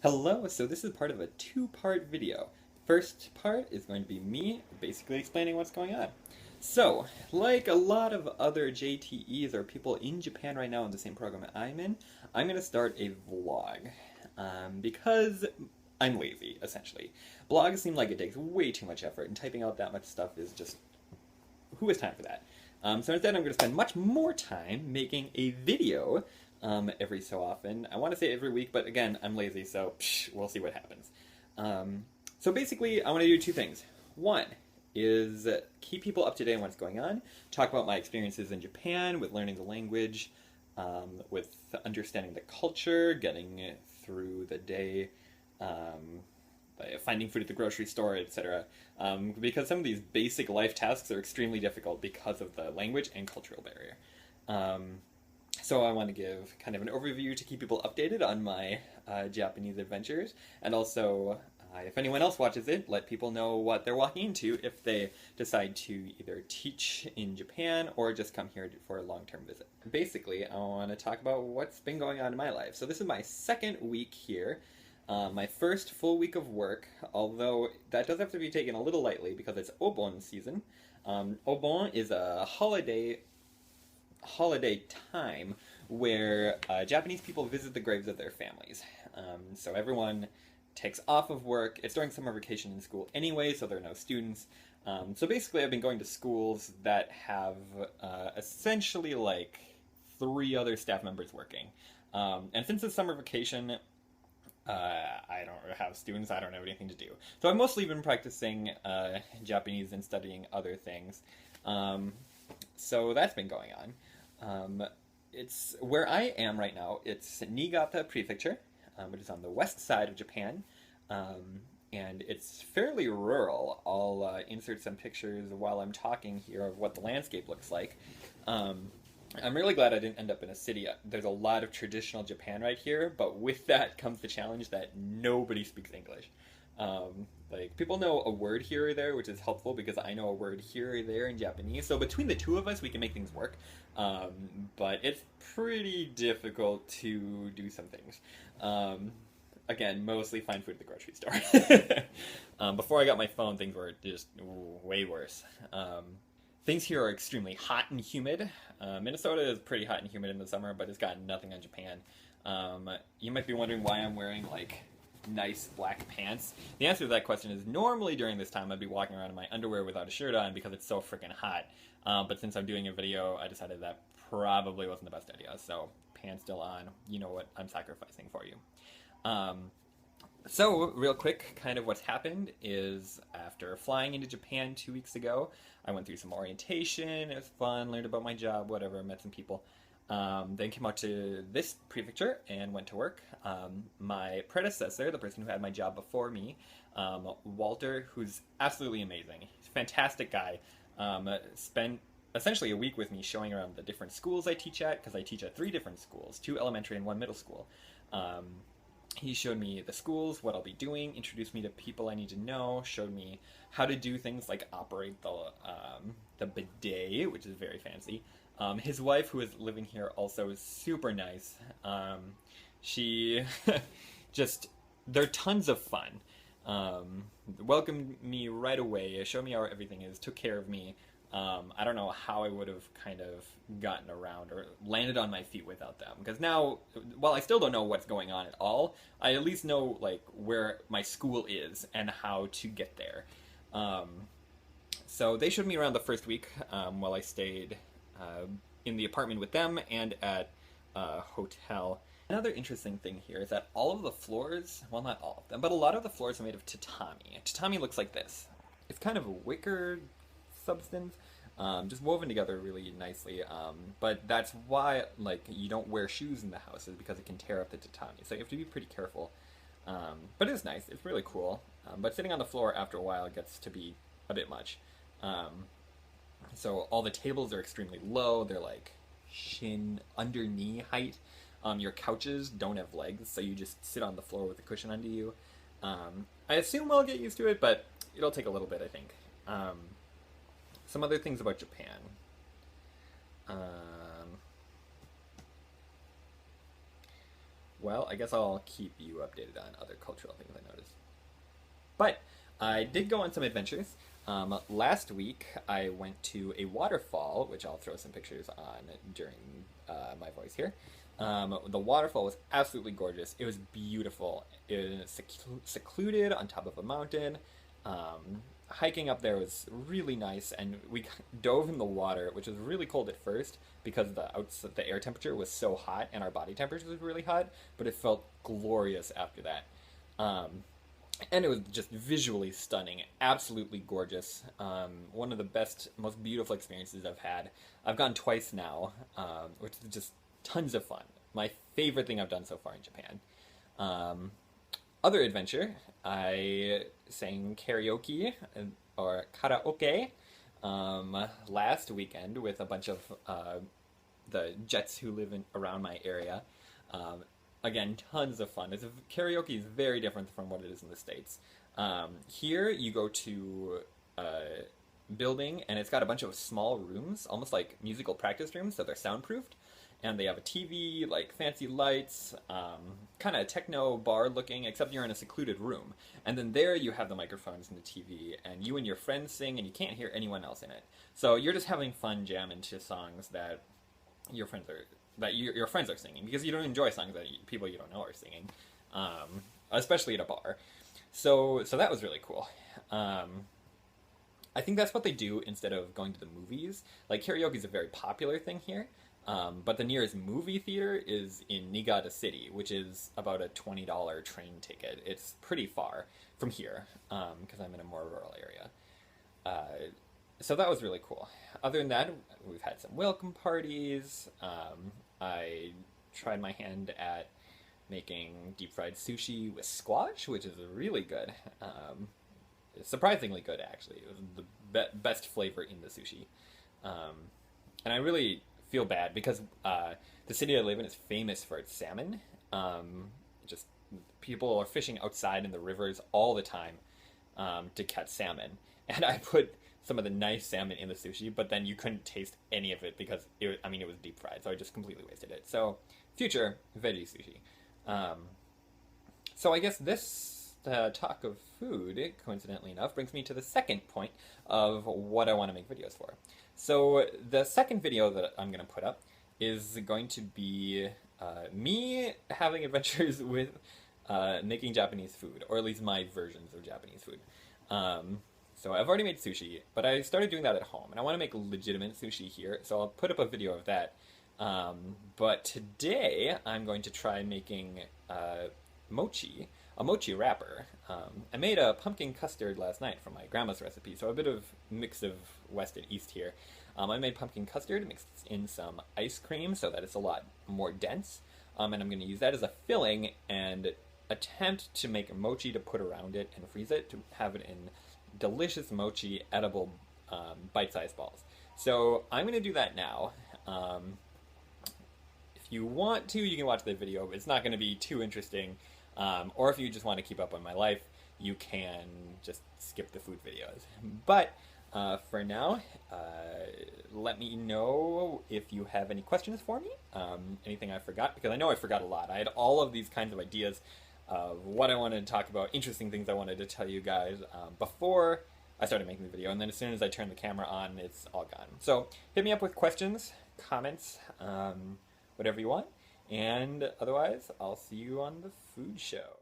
Hello, so this is part of a two-part video. First part is going to be me basically explaining what's going on. So, like a lot of other JTEs or people in Japan right now in the same program I'm in, I'm going to start a vlog. Because I'm lazy, essentially. Blogs seem like it takes way too much effort, and typing out that much stuff is just... who has time for that? So instead I'm going to spend much more time making a video every so often. I want to say every week, but again, I'm lazy, so we'll see what happens. So basically, I want to do two things. One is keep people up to date on what's going on, talk about my experiences in Japan with learning the language, with understanding the culture, getting through the day, finding food at the grocery store, etc. Because some of these basic life tasks are extremely difficult because of the language and cultural barrier. So I want to give kind of an overview to keep people updated on my Japanese adventures, and also, if anyone else watches it, let people know what they're walking into if they decide to either teach in Japan or just come here for a long-term visit. Basically, I want to talk about what's been going on in my life. So this is my second week here. My first full week of work, although that does have to be taken a little lightly because it's Obon season. Obon is a holiday time where Japanese people visit the graves of their families. So everyone takes off of work. It's during summer vacation in school anyway, so there are no students. So basically I've been going to schools that have essentially like 3 other staff members working. And since it's summer vacation, I don't have students, I don't have anything to do. So I've mostly been practicing Japanese and studying other things. So that's been going on. It's where I am right now, it's Niigata Prefecture, which is on the west side of Japan. And it's fairly rural. I'll insert some pictures while I'm talking here of what the landscape looks like. I'm really glad I didn't end up in a city. There's a lot of traditional Japan right here, but with that comes the challenge that nobody speaks English. Like, people know a word here or there, which is helpful because I know a word here or there in Japanese. So between the two of us, we can make things work. But it's pretty difficult to do some things. Again, mostly find food at the grocery store. Before I got my phone, things were just way worse. Things here are extremely hot and humid. Minnesota is pretty hot and humid in the summer, but it's got nothing on Japan. You might be wondering why I'm wearing, like, nice black pants. The answer to that question is normally during this time I'd be walking around in my underwear without a shirt on because it's so freaking hot. But since I'm doing a video, I decided that probably wasn't the best idea. So, pants still on. You know what I'm sacrificing for you. So, real quick, kind of what's happened is after flying into Japan 2 weeks ago, I went through some orientation, it was fun, learned about my job, whatever, met some people. Then came out to this prefecture and went to work. My predecessor, the person who had my job before me, Walter, who's absolutely amazing, he's a fantastic guy, spent essentially a week with me showing around the different schools I teach at, because I teach at 3 different schools, 2 elementary and 1 middle school. He showed me the schools, what I'll be doing, introduced me to people I need to know, showed me how to do things like operate the bidet, which is very fancy. His wife, who is living here, also is super nice. She just, they're tons of fun. Welcomed me right away, showed me how everything is, took care of me. I don't know how I would have kind of gotten around or landed on my feet without them. Because now, while I still don't know what's going on at all, I at least know, like, where my school is and how to get there. So they showed me around the first week while I stayed in the apartment with them and at a hotel. Another interesting thing here is that all of the floors, well, not all of them, but a lot of the floors are made of tatami. Tatami looks like this. It's kind of a wicker substance, just woven together really nicely, but that's why, like, you don't wear shoes in the house, is because it can tear up the tatami, so you have to be pretty careful. But it's nice, it's really cool, but sitting on the floor after a while gets to be a bit much. So all the tables are extremely low, they're like shin, under knee height. Your couches don't have legs, so you just sit on the floor with a cushion under you. I assume I'll get used to it, but it'll take a little bit, I think. Some other things about Japan. Well, I guess I'll keep you updated on other cultural things I noticed. But I did go on some adventures. Last week, I went to a waterfall, which I'll throw some pictures on during my voice here. The waterfall was absolutely gorgeous. It was beautiful. It was secluded on top of a mountain. Hiking up there was really nice, and we dove in the water, which was really cold at first because the air temperature was so hot and our body temperature was really hot, but it felt glorious after that. Um, and it was just visually stunning, absolutely gorgeous. One of the best, most beautiful experiences I've had. I've gone twice now, which is just tons of fun. My favorite thing I've done so far in Japan. Um, Other adventure, I sang karaoke or karaoke last weekend with a bunch of the Jets who live around my area. Um, Again, tons of fun. Karaoke is very different from what it is in the States. Here, you go to a building, and it's got a bunch of small rooms, almost like musical practice rooms, so they're soundproofed. And they have a TV, like fancy lights, kind of techno bar looking, except you're in a secluded room. And then there you have the microphones and the TV, and you and your friends sing, and you can't hear anyone else in it. So you're just having fun jamming to songs that your friends are your friends are singing, because you don't enjoy songs that people you don't know are singing, especially at a bar. So that was really cool. I think that's what they do instead of going to the movies. Like, karaoke is a very popular thing here, but the nearest movie theater is in Niigata City, which is about a $20 train ticket. It's pretty far from here, because I'm in a more rural area. So that was really cool. Other than that, we've had some welcome parties. I tried my hand at making deep fried sushi with squash, which is really good. Surprisingly good, actually. It was the best flavor in the sushi. And I really feel bad because the city I live in is famous for its salmon. Just people are fishing outside in the rivers all the time to catch salmon. And I put some of the nice salmon in the sushi, but then you couldn't taste any of it because it was deep fried, so I just completely wasted it. So, future veggie sushi. So I guess this talk of food, coincidentally enough, brings me to the second point of what I want to make videos for. So the second video that I'm going to put up is going to be me having adventures with making Japanese food, or at least my versions of Japanese food. So I've already made sushi, but I started doing that at home, and I want to make legitimate sushi here, so I'll put up a video of that. But today, I'm going to try making mochi, a mochi wrapper. I made a pumpkin custard last night from my grandma's recipe, so a bit of mix of west and east here. I made pumpkin custard, mixed in some ice cream so that it's a lot more dense, and I'm going to use that as a filling and attempt to make mochi to put around it and freeze it to have it in delicious mochi edible bite-sized balls. So I'm going to do that now. If you want to, you can watch the video, but it's not going to be too interesting. Or if you just want to keep up on my life, you can just skip the food videos. But for now, let me know if you have any questions for me, anything I forgot, because I know I forgot a lot. I had all of these kinds of ideas of what I wanted to talk about, interesting things I wanted to tell you guys before I started making the video, and then as soon as I turn the camera on, it's all gone. So hit me up with questions, comments, whatever you want, and otherwise, I'll see you on the food show.